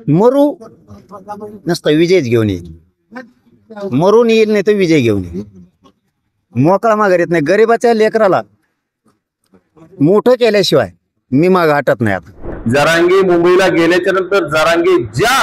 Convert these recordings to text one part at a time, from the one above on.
मरू नसतं विजयच घेऊन येईल, मरून येईल नाही तर विजय घेऊन येईल. मोकळा माघार येत नाही. गरीबाच्या लेकराला मोठं केल्याशिवाय मी माग हटत नाही. आता जरांगे मुंबईला गेल्याच्या नंतर जरांगे ज्या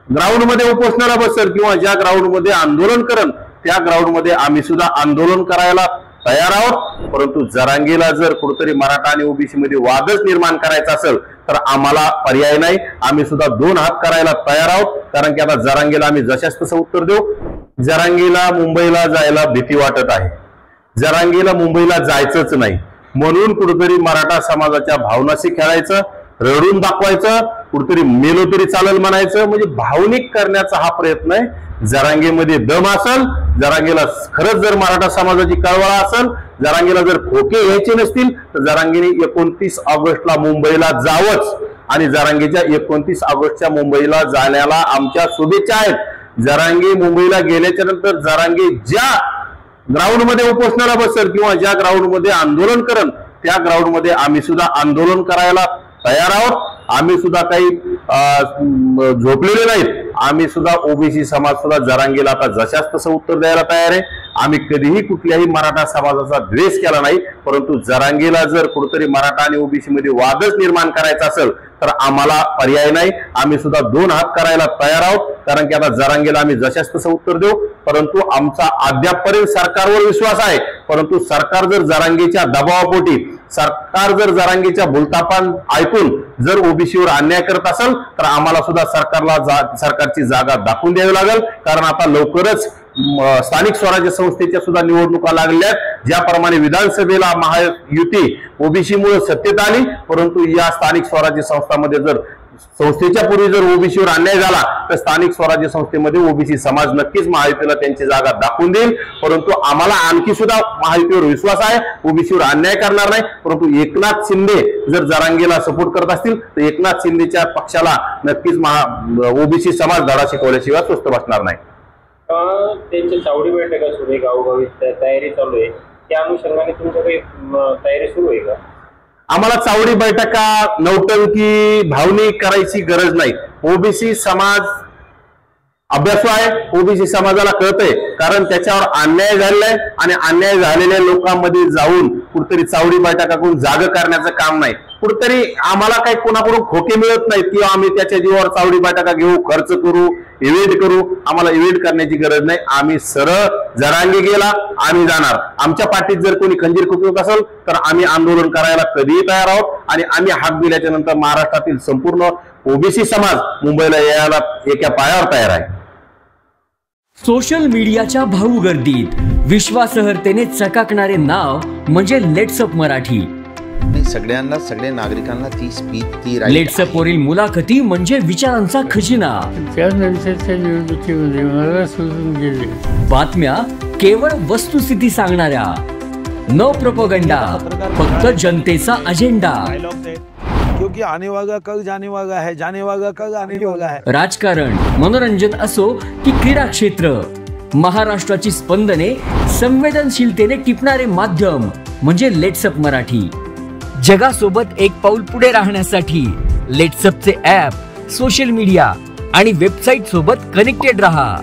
ग्राउंड मध्ये उपोषणाला बसेल किंवा ज्या ग्राउंड मध्ये आंदोलन करेल त्या ग्राउंड मध्ये आम्ही सुद्धा आंदोलन करायला तयार आहोत. परंतु जरांगेला जर कुठेतरी मराठा आणि ओबीसी मध्ये वादच निर्माण करायचा असेल तर आम्हाला पर्याय नाही. आम्ही सुद्धा दोन हात करायला तयार आहोत. कारण की आता जरांगेला आम्ही जशाच तसं उत्तर देऊ. जरांगेला मुंबईला जायला भीती वाटत आहे. जरांगेला मुंबईला जायचंच नाही म्हणून कुठेतरी मराठा समाजाच्या भावनाशी खेळायचं, रडून दाखवायचं, कुठेतरी मेलो तरी चालेल म्हणायचं, म्हणजे भावनिक करण्याचा हा प्रयत्न आहे. जरांगेमध्ये दम असेल, जरांगेला खरंच जर मराठा समाजाची कळवळा असेल, जरांगेला जर खोके घ्यायचे नसतील तर जरांगेने 29 ऑगस्टला मुंबईला जावंच. आणि जरांगेच्या 29 ऑगस्टच्या मुंबईला जाण्याला आमच्या शुभेच्छा आहेत. जरांगे मुंबईला गेल्याच्या नंतर जरांगे ज्या ग्राउंड मध्ये उपोषणाला बसेल किंवा ज्या ग्राउंड मध्ये आंदोलन करेल त्या ग्राउंड मध्ये आम्ही सुद्धा आंदोलन करायला तयार आहोत. आम्ही सुद्धा काही झोपलेले नाहीत. आम्ही सुद्धा ओबीसी समाज सुद्धा जरांगेला आता जशाच तसं उत्तर द्यायला तयार आहे. आम्ही कधीही कुठल्याही मराठा समाजाचा द्वेष केला नाही. परंतु जरांगेला जर कुठेतरी मराठा आणि ओबीसी मध्ये वादच निर्माण करायचा असेल तर आम्हाला पर्याय नाही. आम्ही सुद्धा दोन हात करायला तयार आहोत. कारण की आता जरांगेला आम्ही जशाच तसं उत्तर देऊ. परंतु आमचा अद्यापपर्यंत सरकारवर विश्वास आहे. परंतु सरकार जर जरांगेच्या दबावापोटी, सरकार जर जरांगेच्या बोलतापान ऐकून जर ओबीसीवर अन्याय करत असेल तर आम्हाला सुद्धा सरकारची जागा दाखवून द्यावी लागेल. कारण आता लवकरच स्थानिक स्वराज्य संस्थेच्या सुद्धा निवडणुका लागल्यात. ज्याप्रमाणे विधानसभेला महायुती ओबीसी मुळे सत्तेत आली, परंतु या स्थानिक स्वराज्य संस्थांमध्ये जर संस्थेच्या पूर्वी जर ओबीसीवर अन्याय झाला तर स्थानिक स्वराज्य संस्थेमध्ये ओबीसी समाज नक्कीच महायुतीला त्यांची जागा दाखवून देईल. परंतु आम्हाला आणखी सुद्धा महायुतीवर विश्वास आहे, ओबीसीवर अन्याय करणार नाही. परंतु एकनाथ शिंदे जर जरांगेला सपोर्ट करत असतील तर एकनाथ शिंदेच्या पक्षाला नक्कीच ओबीसी समाज धडा शिकवल्याशिवाय स्वस्थ बसणार नाही. त्यांच्या चावडी बैठका सुरू आहे, गावोगावी तयारी चालू आहे, त्या अनुषंगाने तुमच्या काही तयारी सुरू आहे का? आम्हाला चावडी बैठका नौटंकी भावनिक करायची गरज नाही. ओबीसी समाज अभ्यासू आहे, ओबीसी समाजाला कळतंय. कारण त्याच्यावर अन्याय झालेला आहे आणि अन्याय झालेल्या लोकांमध्ये जाऊन कुठेतरी चावडी बैठका करून जाग करण्याचं काम नाही. कुठेतरी आम्हाला काही कोणाकडून खोके मिळत नाहीत किंवा आम्ही त्याच्या जीवावर चावडी बैठका घेऊ, खर्च करू, इव्हेंट करू. आम्हाला इव्हेंट करण्याची गरज नाही. आम्ही सरळ जरांगे गेला आम्ही जाणार. आमच्या पाठीत जर कोणी खंजीर खुपवत असेल तर आम्ही आंदोलन करायला कधीही तयार आहोत. आणि आम्ही हाक दिल्याच्या नंतर महाराष्ट्रातील संपूर्ण ओबीसी समाज मुंबईला यायला एका पायावर तयार आहे. सोशल मीडियाच्या भाऊ गर्दीत विश्वासार्हतेने चकाकणारे नाव म्हणजे लेट्सअप मराठी. सगळ्यांना, सगळ्या नागरिकांना ती स्पीच, ती लेट्सअप वरील मुलाखती म्हणजे विचारांचा खजिना. त्यानंतरच्या निवडणुकीमध्ये मला सोडून गेले. बातम्या केवळ वस्तुस्थिती सांगणाऱ्या, न प्रोपगंडा, फक्त जनतेचा अजेंडा. क्योंकि आने वाला कल जाने वाला है, जाने वाला कल आने वाला है. राजकारण, मनोरंजन असो की क्रीडा क्षेत्र, महाराष्ट्राची स्पंदने संवेदनशीलतेने टिपणारे माध्यम म्हणजे लेट्सअप मराठी. जगासोबत एक पाऊल पुढे राहण्यासाठी लेट्सअपचे ॲप, सोशल मीडिया आणि वेबसाईट सोबत कनेक्टेड रहा.